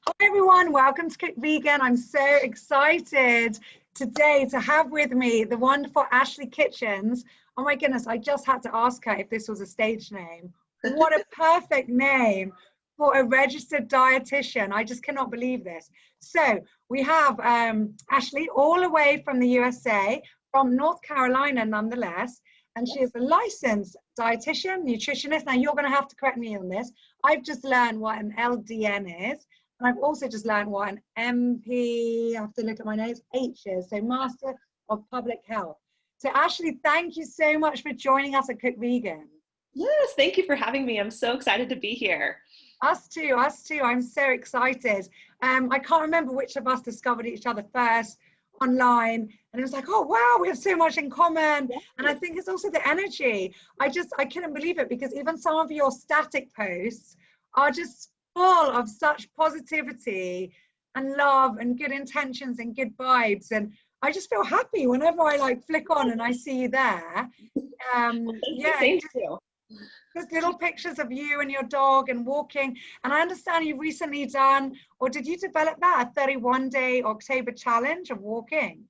Hi everyone, welcome to Cook Vegan. I'm so excited today to have with me the wonderful Ashley Kitchens. Oh my goodness, I just had to ask her if this was a stage name. What a perfect name for a registered dietitian. I just cannot believe this. So we have Ashley all the way from the USA, from North Carolina nonetheless, and she is a licensed dietitian, nutritionist. Now you're going to have to correct me on this. I've just learned what an LDN is. And I've also just learned what an MP, I have to look at my notes, H is, so Master of Public Health. So Ashley, thank you so much for joining us at Cook Vegan. Yes, thank you for having me. I'm so excited to be here. Us too, us too. I'm so excited. I can't remember which of us discovered each other first online. And it was like, oh, wow, we have so much in common. And I think it's also the energy. I couldn't believe it because even some of your static posts are just full of such positivity and love and good intentions and good vibes, and I just feel happy whenever I like flick on and I see you there. Same to you. Just little pictures of you and your dog and walking. And I understand you've recently done, or did you develop that, a 31-day October challenge of walking?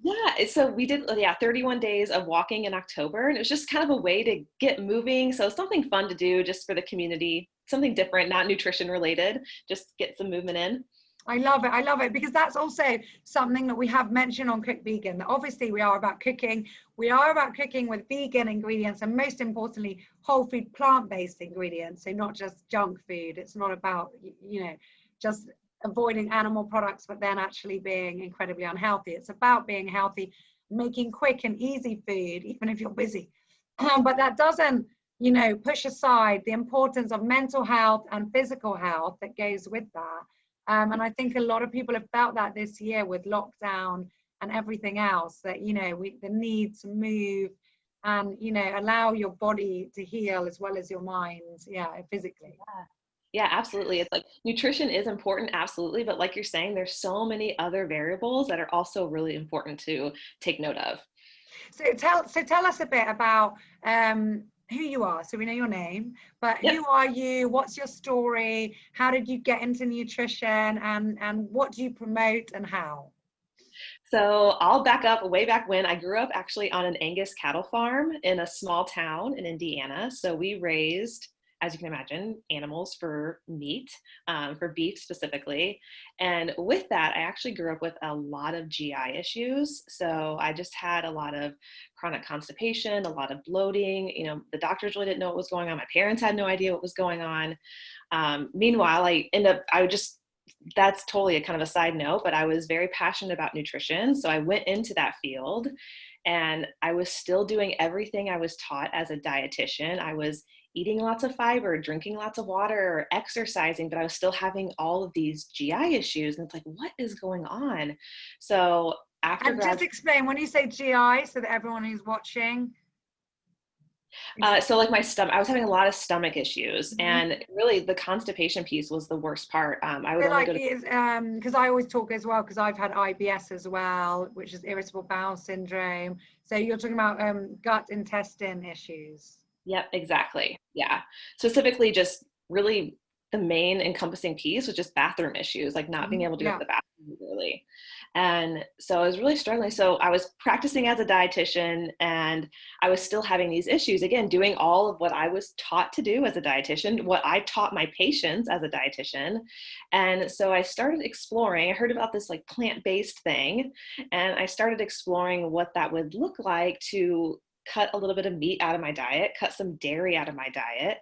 Yeah, so we did 31 days of walking in October, and it was just kind of a way to get moving. So something fun to do just for the community, something different, not nutrition related, just get some movement in. I love it. I love it because that's also something that we have mentioned on Cook Vegan. That obviously we are about cooking. We are about cooking with vegan ingredients and most importantly, whole food plant-based ingredients. So not just junk food. It's not about, just avoiding animal products, but then actually being incredibly unhealthy. It's about being healthy, making quick and easy food, even if you're busy. But that doesn't, push aside the importance of mental health and physical health that goes with that. And I think a lot of people have felt that this year with lockdown and everything else, that, the need to move and, allow your body to heal as well as your mind, physically. Yeah, absolutely. It's like nutrition is important, absolutely. But like you're saying, there's so many other variables that are also really important to take note of. So tell us a bit about who you are. So we know your name, but Yep. who are you? What's your story? How did you get into nutrition, and what do you promote and how? So I'll back up way back when. I grew up actually on an Angus cattle farm in a small town in Indiana. So we raised, as you can imagine, animals for meat, for beef specifically. And with that, I actually grew up with a lot of GI issues. So I just had a lot of chronic constipation, a lot of bloating. The doctors really didn't know what was going on. My parents had no idea what was going on. Meanwhile, that's totally a kind of a side note, but I was very passionate about nutrition. So I went into that field and I was still doing everything I was taught as a dietitian. I was eating lots of fiber, drinking lots of water, exercising, but I was still having all of these GI issues. And it's like, what is going on? So after just explain, when you say GI, so that everyone who's watching. So like my stomach, I was having a lot of stomach issues, and really the constipation piece was the worst part. I would only go to because I always talk as well, because I've had IBS as well, which is irritable bowel syndrome. So you're talking about gut intestine issues. Yep, exactly. Yeah. Specifically, just really the main encompassing piece was just bathroom issues, like not being able to go to the bathroom really. And so I was really struggling. So I was practicing as a dietitian and I was still having these issues, again, doing all of what I was taught to do as a dietitian, what I taught my patients as a dietitian. And so I started exploring, I heard about this like plant-based thing, and I started exploring what that would look like to cut a little bit of meat out of my diet, cut some dairy out of my diet.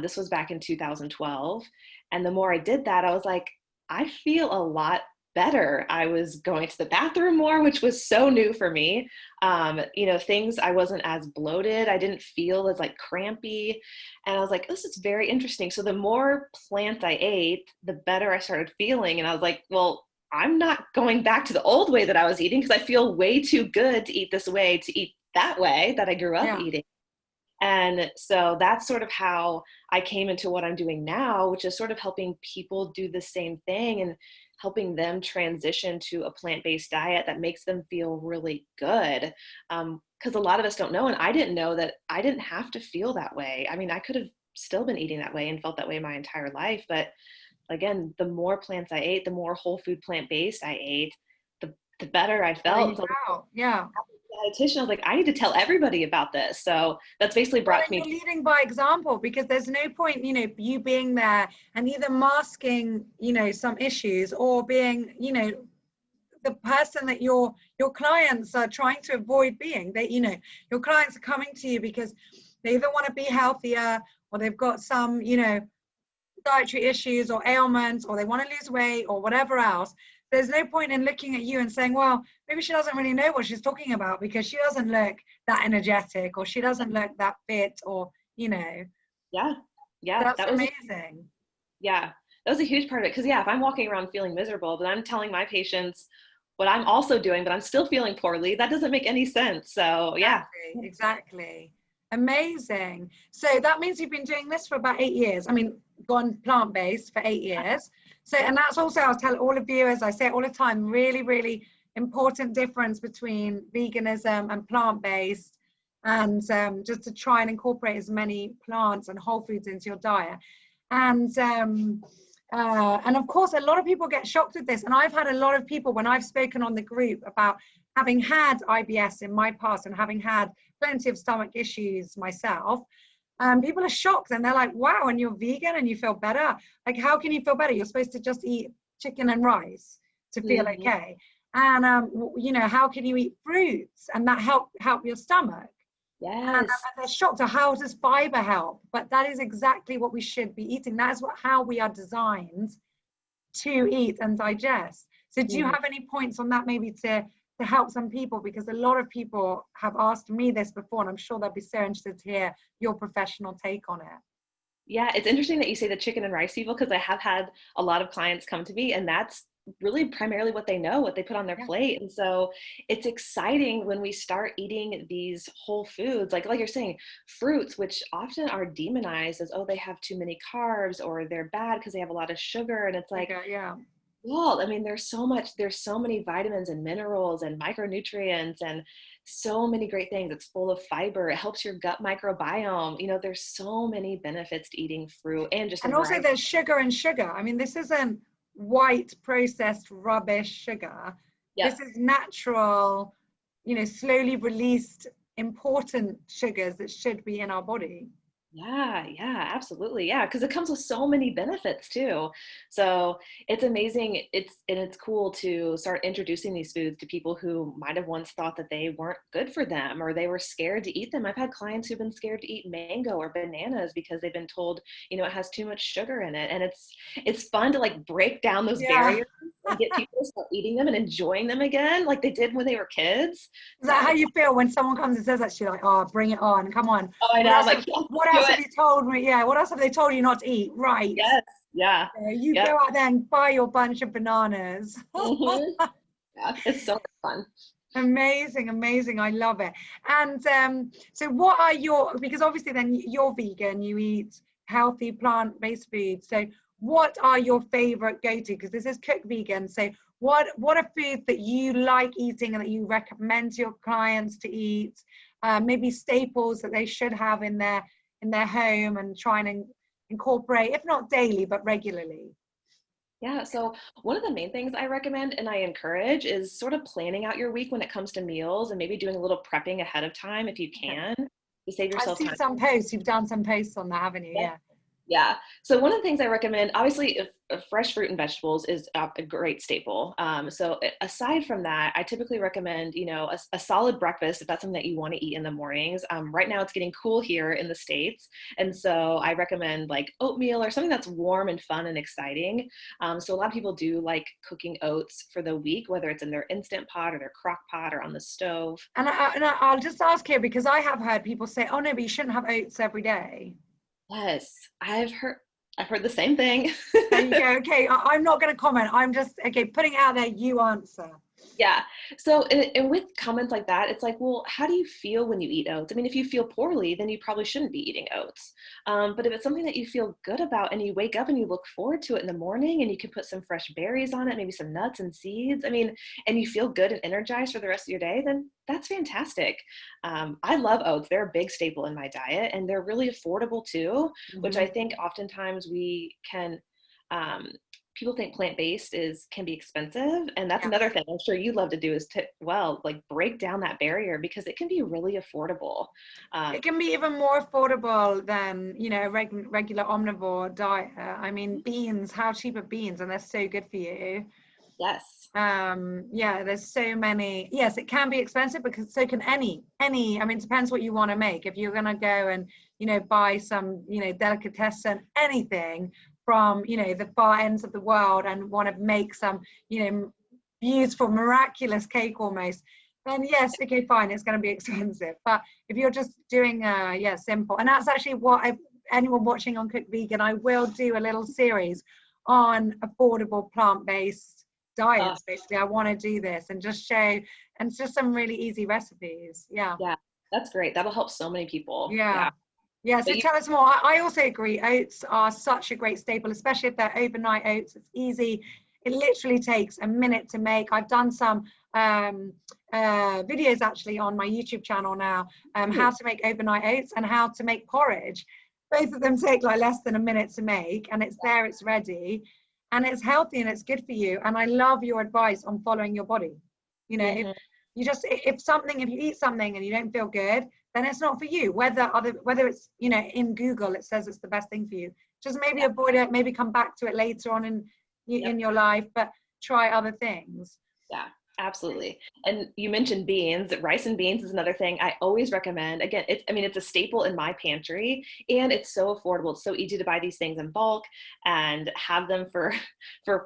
This was back in 2012. And the more I did that, I was like, I feel a lot better. I was going to the bathroom more, which was so new for me. Things, I wasn't as bloated. I didn't feel as like crampy. And I was like, this is very interesting. So the more plants I ate, the better I started feeling. And I was like, well, I'm not going back to the old way that I was eating because I feel way too good to eat this way, to eat that way that I grew up eating. And so that's sort of how I came into what I'm doing now, which is sort of helping people do the same thing and helping them transition to a plant-based diet that makes them feel really good. Because a lot of us don't know, and I didn't know that I didn't have to feel that way. I mean, I could have still been eating that way and felt that way my entire life, but again, the more plants I ate, the more whole food plant-based I ate, the better I There you felt. So go. Yeah. dietitian, I was like, I need to tell everybody about this. So that's basically Well, brought and me you're leading by example, because there's no point, you being there and either masking, some issues, or being, the person that your clients are trying to avoid being. Your clients are coming to you because they either want to be healthier, or they've got some, dietary issues or ailments, or they want to lose weight or whatever else. There's no point in looking at you and saying, well, maybe she doesn't really know what she's talking about because she doesn't look that energetic, or she doesn't look that fit, or yeah, that's that was amazing. yeah, that was a huge part of it. Because yeah, if I'm walking around feeling miserable, but I'm telling my patients what I'm also doing, but I'm still feeling poorly, that doesn't make any sense. So yeah. Exactly. Amazing. So that means you've been doing this for about 8 years. I mean, gone plant-based for 8 years. So, and that's also, I'll tell all of you, as I say all the time, really, really important difference between veganism and plant-based, and just to try and incorporate as many plants and whole foods into your diet. And of course, a lot of people get shocked at this. And I've had a lot of people, when I've spoken on the group about having had IBS in my past and having had plenty of stomach issues myself, people are shocked, and they're like, wow, and you're vegan and you feel better? Like, how can you feel better? You're supposed to just eat chicken and rice to feel okay. And, how can you eat fruits and that help your stomach? And Yes. they're shocked at how does fiber help? But that is exactly what we should be eating. That is how we are designed to eat and digest. So do you have any points on that, maybe to help some people? Because a lot of people have asked me this before, and I'm sure they'll be so interested to hear your professional take on it. Yeah, it's interesting that you say the chicken and rice people, because I have had a lot of clients come to me, and that's really primarily what they know, what they put on their plate. And so it's exciting when we start eating these whole foods, like you're saying, fruits, which often are demonized as, oh, they have too many carbs, or they're bad because they have a lot of sugar. And it's like, well, I mean, there's so many vitamins and minerals and micronutrients and so many great things. It's full of fiber. It helps your gut microbiome. There's so many benefits to eating fruit, and just also there's sugar and sugar. I mean, this isn't white processed rubbish sugar. This is natural, slowly released important sugars that should be in our body. Yeah, absolutely. Yeah, because it comes with so many benefits too. So it's amazing. It's cool to start introducing these foods to people who might have once thought that they weren't good for them, or they were scared to eat them. I've had clients who've been scared to eat mango or bananas because they've been told, it has too much sugar in it. And it's fun to like break down those barriers and get people to start eating them and enjoying them again, like they did when they were kids. Is that how you feel when someone comes and says that to you, like, oh, bring it on, come on? Oh, I know. What else have you told me? Yeah, what else have they told you not to eat? Right. Yes. Yeah. You go out there and buy your bunch of bananas. Yeah, it's so fun. Amazing. I love it. And so what are because obviously then you're vegan, you eat healthy plant-based food. So what are your favorite go-to? Because this is Cook Vegan. So what are foods that you like eating and that you recommend to your clients to eat? Maybe staples that they should have in their home and try and incorporate, if not daily, but regularly. Yeah, so one of the main things I recommend and I encourage is sort of planning out your week when it comes to meals, and maybe doing a little prepping ahead of time if you can, to save yourself time. I've seen some posts. You've done some posts on that, haven't you? Yeah. So one of the things I recommend, obviously, fresh fruit and vegetables is a great staple. So aside from that, I typically recommend, a solid breakfast if that's something that you want to eat in the mornings. Right now it's getting cool here in the States. And so I recommend like oatmeal or something that's warm and fun and exciting. So a lot of people do like cooking oats for the week, whether it's in their Instant Pot or their crock pot or on the stove. And I'll just ask here, because I have heard people say, oh no, but you shouldn't have oats every day. Yes, I've heard the same thing. There you go. Okay, I'm not going to comment. I'm just, putting it out there, you answer. Yeah. So, and with comments like that, it's like, well, how do you feel when you eat oats? I mean, if you feel poorly, then you probably shouldn't be eating oats. But if it's something that you feel good about and you wake up and you look forward to it in the morning and you can put some fresh berries on it, maybe some nuts and seeds, and you feel good and energized for the rest of your day, then that's fantastic. I love oats. They're a big staple in my diet, and they're really affordable too, which I think oftentimes we can people think plant-based can be expensive, and that's Yeah. another thing I'm sure you'd love to do is like break down that barrier, because it can be really affordable. It can be even more affordable than, you know, a regular omnivore diet. I mean, beans, how cheap are beans? And they're so good for you. Yes. Yeah, there's so many. Yes, it can be expensive, because so can any, I mean, it depends what you want to make. If you're going to go and, you know, buy some, you know, delicatessen, anything from, you know, the far ends of the world, and want to make some, you know, beautiful, miraculous cake almost, then yes, okay, fine, it's going to be expensive. But if you're just doing, yeah, simple, and that's actually what anyone watching on Cook Vegan, I will do a little series on affordable plant-based diets. Basically, I want to do this and just show, and it's just some really easy recipes. Yeah. Yeah, that's great. That'll help so many people. Yeah. Yeah, so tell us more. I also agree. Oats are such a great staple, especially if they're overnight oats. It's easy. It literally takes a minute to make. I've done some videos actually on my YouTube channel now, how to make overnight oats and how to make porridge. Both of them take like less than a minute to make, and it's there, it's ready, and it's healthy and it's good for you. And I love your advice on following your body. You know, if you eat something and you don't feel good, then it's not for you. Whether it's, you know, in Google it says it's the best thing for you, just maybe avoid it, maybe come back to it later on in your life, but try other things. Yeah, absolutely. And you mentioned beans. Rice and beans is another thing I always recommend. Again, it's a staple in my pantry, and it's so affordable. It's so easy to buy these things in bulk and have them for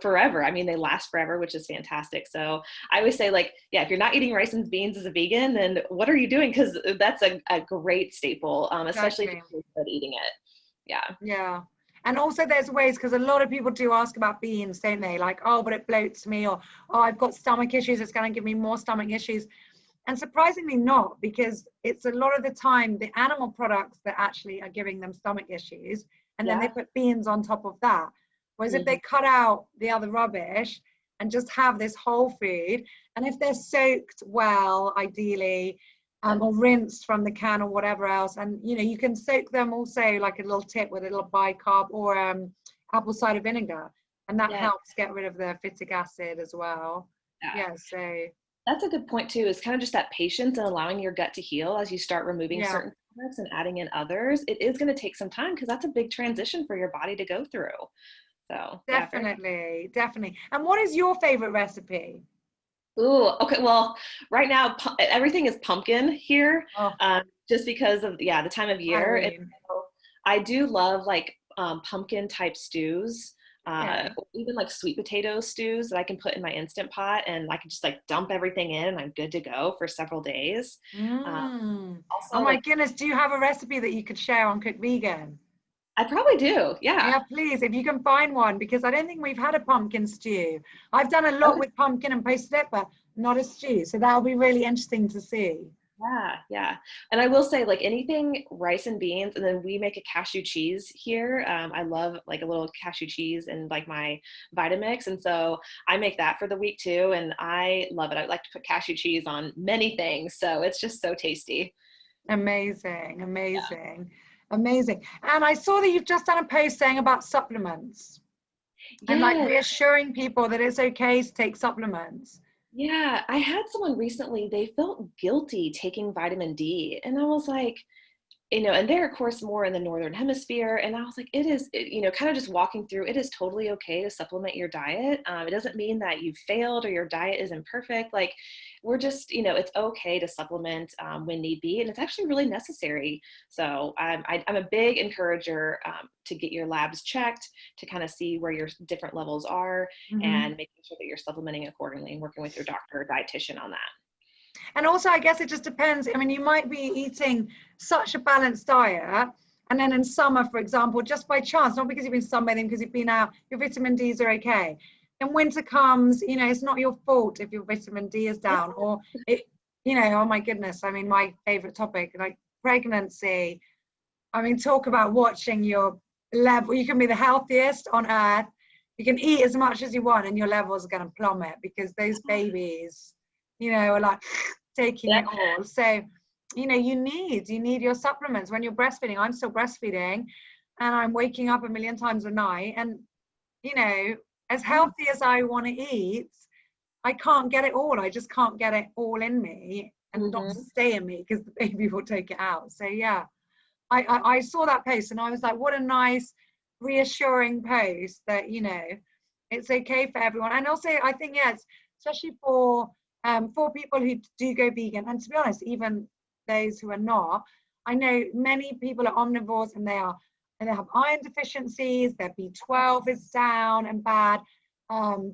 forever. I mean, they last forever, which is fantastic. So I always say, like, yeah, if you're not eating rice and beans as a vegan, then what are you doing? Because that's a great staple, especially if you're good eating it. Yeah. Yeah. And also there's ways, because a lot of people do ask about beans, don't they? Like, oh, but it bloats me, or, oh, I've got stomach issues, it's going to give me more stomach issues. And surprisingly not, because it's a lot of the time the animal products that actually are giving them stomach issues, and then they put beans on top of that. Whereas if they cut out the other rubbish and just have this whole food, and if they're soaked well, ideally, or rinsed from the can or whatever else, and you know, you can soak them also, like a little tip, with a little bicarb or apple cider vinegar, and that helps get rid of the phytic acid as well. So that's a good point too, is kind of just that patience and allowing your gut to heal as you start removing certain products and adding in others. It is going to take some time, because that's a big transition for your body to go through. So definitely. And what is your favorite recipe? Ooh, okay. Well, right now everything is pumpkin here, just because of the time of year. And so I do love like pumpkin type stews, even like sweet potato stews that I can put in my Instant Pot, and I can just like dump everything in, and I'm good to go for several days. Also, oh my goodness, do you have a recipe that you could share on Cook Vegan? I probably do. Yeah, please, if you can find one, because I don't think we've had a pumpkin stew. I've done a lot with pumpkin and posted it, but not a stew. So that'll be really interesting to see. Yeah. And I will say, like, anything rice and beans, and then we make a cashew cheese here. I love like a little cashew cheese and like my Vitamix. And so I make that for the week too. And I love it. I like to put cashew cheese on many things. So it's just so tasty. Amazing. And I saw that you've just done a post saying about supplements and like reassuring people that it's okay to take supplements. Yeah, I had someone recently, they felt guilty taking vitamin D. And I was like, you know, and they're of course more in the Northern Hemisphere. And I was like, kind of just walking through, it is totally okay to supplement your diet. It doesn't mean that you've failed or your diet isn't perfect. Like, we're just, it's okay to supplement when need be. And it's actually really necessary. So I'm a big encourager to get your labs checked, to kind of see where your different levels are, and making sure that you're supplementing accordingly and working with your doctor or dietitian on that. And also, I guess it just depends. I mean, you might be eating such a balanced diet, and then in summer, for example, just by chance, not because you've been sunbathing, because you've been out, your vitamin Ds are okay. And winter comes, it's not your fault if your vitamin D is down, or oh my goodness. I mean, my favorite topic, like pregnancy. I mean, talk about watching your level. You can be the healthiest on earth. You can eat as much as you want, and your levels are going to plummet, because those babies, are like taking it all. So, you need your supplements when you're breastfeeding. I'm still breastfeeding, and I'm waking up a million times a night, and you know, as healthy as I want to eat, I can't get it all. I just can't get it all in me and not to stay in me because the baby will take it out. So yeah, I saw that post and I was like, what a nice, reassuring post that, you know, it's okay for everyone. And also, I think, yes, especially for people who do go vegan, and to be honest, even those who are not, I know many people are omnivores and they have iron deficiencies, their B12 is down and bad.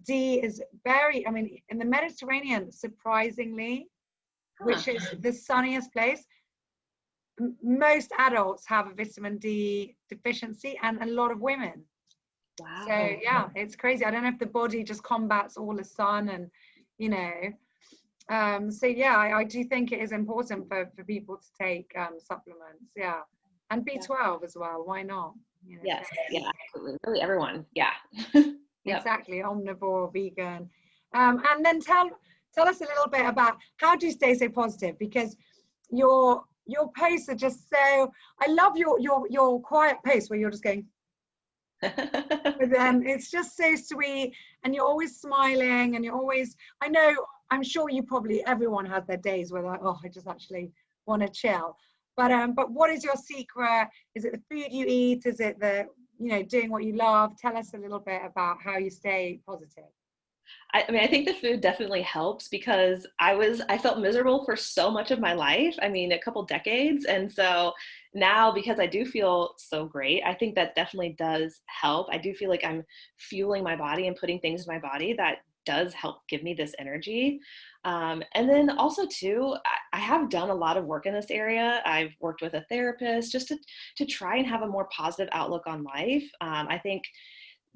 D is very, I mean, in the Mediterranean, surprisingly, which is the sunniest place, most adults have a vitamin D deficiency and a lot of women. Wow. So yeah, it's crazy. I don't know if the body just combats all the sun and, you know, so yeah, I do think it is important for people to take supplements. Yeah. And B12 as well. Why not? You know, yes. Yeah, absolutely. Really everyone. Yeah. Yep. Exactly. Omnivore, vegan. And then tell us a little bit about how do you stay so positive? Because your posts are just so, I love your quiet posts where you're just going, but it's just so sweet and you're always smiling and you're always, I know, I'm sure you probably, everyone has their days where like, oh, I just actually want to chill. But what is your secret? Is it the food you eat? Is it the, you know, doing what you love? Tell us a little bit about how you stay positive. I mean, I think the food definitely helps because I felt miserable for so much of my life. I mean, a couple decades. And so now, because I do feel so great, I think that definitely does help. I do feel like I'm fueling my body and putting things in my body that does help give me this energy. And then also too, I have done a lot of work in this area. I've worked with a therapist just to try and have a more positive outlook on life. I think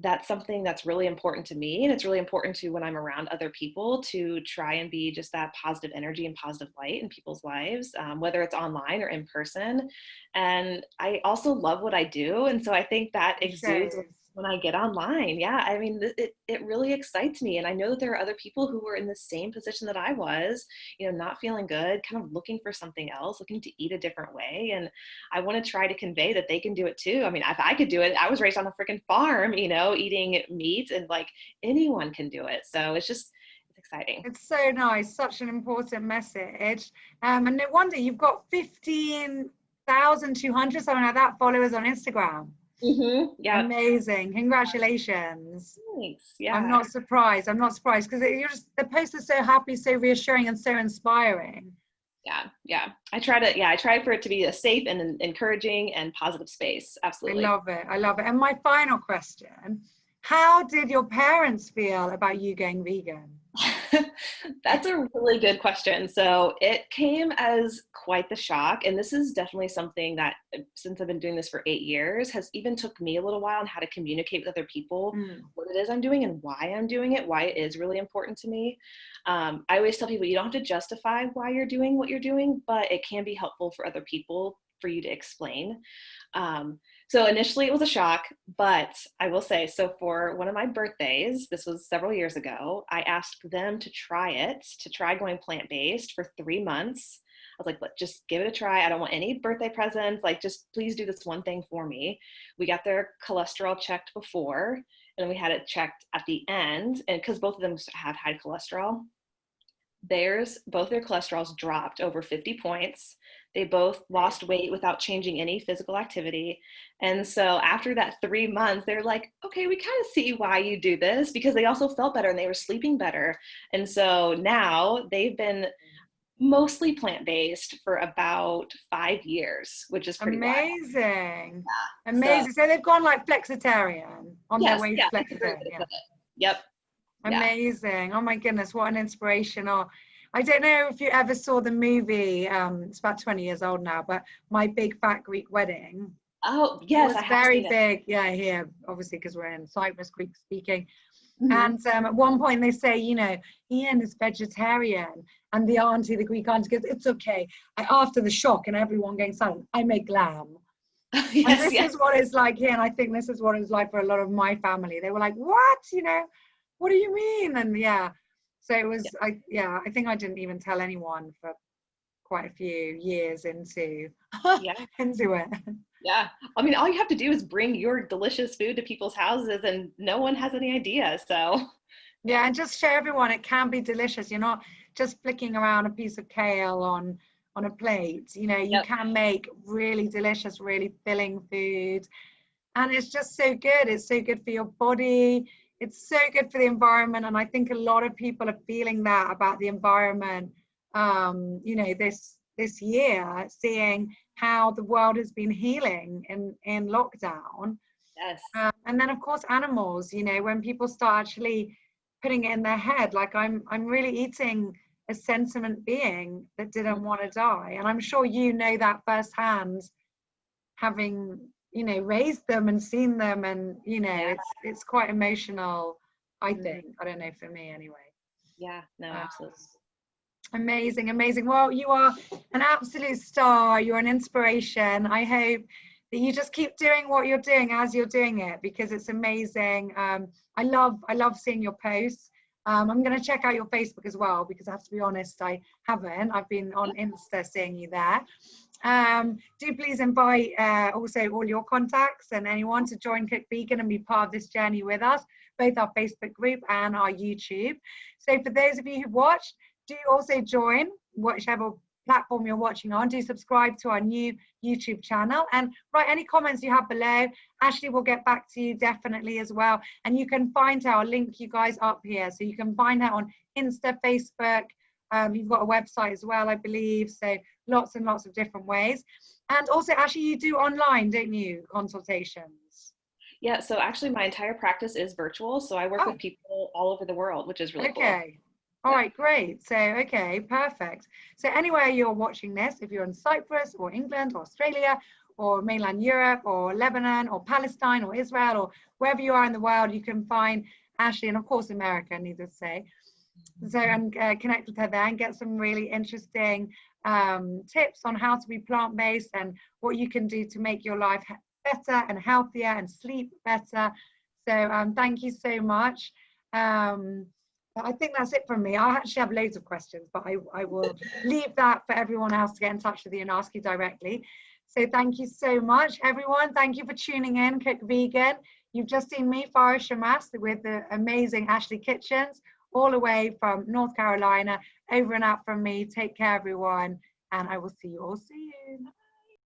that's something that's really important to me. And it's really important to when I'm around other people to try and be just that positive energy and positive light in people's lives, whether it's online or in person. And I also love what I do. And so I think that exudes when I get online. Yeah. I mean, it really excites me. And I know that there are other people who were in the same position that I was, you know, not feeling good, kind of looking for something else, looking to eat a different way. And I want to try to convey that they can do it too. I mean, if I could do it, I was raised on a freaking farm, you know, eating meat, and like anyone can do it. So it's exciting. It's so nice. Such an important message. And no wonder you've got 15,200, something like that, followers on Instagram. Yeah. Amazing. Congratulations. Thanks. Yeah. I'm not surprised because the posts are so happy, so reassuring and so inspiring. Yeah. I try for it to be a safe and encouraging and positive space. Absolutely. I love it. And my final question, how did your parents feel about you going vegan? That's a really good question. So it came as quite the shock. And this is definitely something that, since I've been doing this for 8 years, has even took me a little while on how to communicate with other people what it is I'm doing and why I'm doing it, why it is really important to me. I always tell people you don't have to justify why you're doing what you're doing, but it can be helpful for other people for you to explain. So initially it was a shock, but I will say, so for one of my birthdays, this was several years ago, I asked them to try going plant-based for 3 months. I was like, just give it a try. I don't want any birthday presents. Like, just please do this one thing for me. We got their cholesterol checked before, and we had it checked at the end. And because both of them have high cholesterol, both their cholesterols dropped over 50 points. They both lost weight without changing any physical activity. And so after that 3 months, they're like, okay, we kind of see why you do this, because they also felt better and they were sleeping better. And so now they've been mostly plant-based for about 5 years, which is pretty amazing. Yeah. Amazing. So they've gone like flexitarian on their way to flexitarian. Yep. Amazing. Oh my goodness, what an inspiration. I don't know if you ever saw the movie, it's about 20 years old now, but My Big Fat Greek Wedding. Oh, yes. It was very big. Yeah, here, obviously, because we're in Cyprus, Greek speaking. And at one point they say, you know, Ian is vegetarian. And the Greek auntie goes, it's okay. After the shock and everyone going silent, I make lamb. Yes, and this is what it's like here. And I think this is what it's like for a lot of my family. They were like, what? You know, what do you mean? And yeah. So it was, I think I didn't even tell anyone for quite a few years into Yeah. into it. Yeah. I mean, all you have to do is bring your delicious food to people's houses and no one has any idea. So Yeah, and just show everyone it can be delicious. You're not just flicking around a piece of kale on a plate. You know, you yep. can make really delicious, really filling food. And it's just so good. It's so good for your body. It's so good for the environment. And I think a lot of people are feeling that about the environment. You know, this year, seeing how the world has been healing in lockdown. Yes. And then of course animals, you know, when people start actually putting it in their head, like I'm really eating a sentient being that didn't want to die. And I'm sure you know that firsthand, having, you know, raised them and seen them, and you know, Yeah. it's quite emotional, I think. I don't know, for me anyway. Yeah. No, absolutely. Amazing, amazing. Well, you are an absolute star. You're an inspiration. I hope that you just keep doing what you're doing as you're doing it, because it's amazing. I love seeing your posts. I'm going to check out your Facebook as well, because I have to be honest, I haven't. I've been on Insta seeing you there. Do please invite also all your contacts and anyone to join Cook Vegan and be part of this journey with us, both our Facebook group and our YouTube. So for those of you who've watched, do also join whichever platform you're watching on. Do subscribe to our new YouTube channel and write any comments you have below. Ashley will get back to you definitely as well. And you can find her, I'll link you guys up here. So you can find her on Insta, Facebook. You've got a website as well, I believe. So lots and lots of different ways. And also, Ashley, you do online, don't you, consultations? Yeah. So actually my entire practice is virtual. So I work with people all over the world, which is really cool. Okay. All right, great. So, okay, perfect. So anywhere you're watching this, if you're in Cyprus or England or Australia or mainland Europe or Lebanon or Palestine or Israel or wherever you are in the world, you can find Ashley, and of course America, needless to say. So, and connect with her there and get some really interesting tips on how to be plant-based and what you can do to make your life better and healthier and sleep better. So thank you so much. I think that's it from me. I actually have loads of questions, but I will leave that for everyone else to get in touch with you and ask you directly. So thank you so much, everyone. Thank you for tuning in, Cook Vegan. You've just seen me, Farah Shammas, with the amazing Ashley Kitchens, all the way from North Carolina. Over and out from me. Take care, everyone, and I will see you all soon.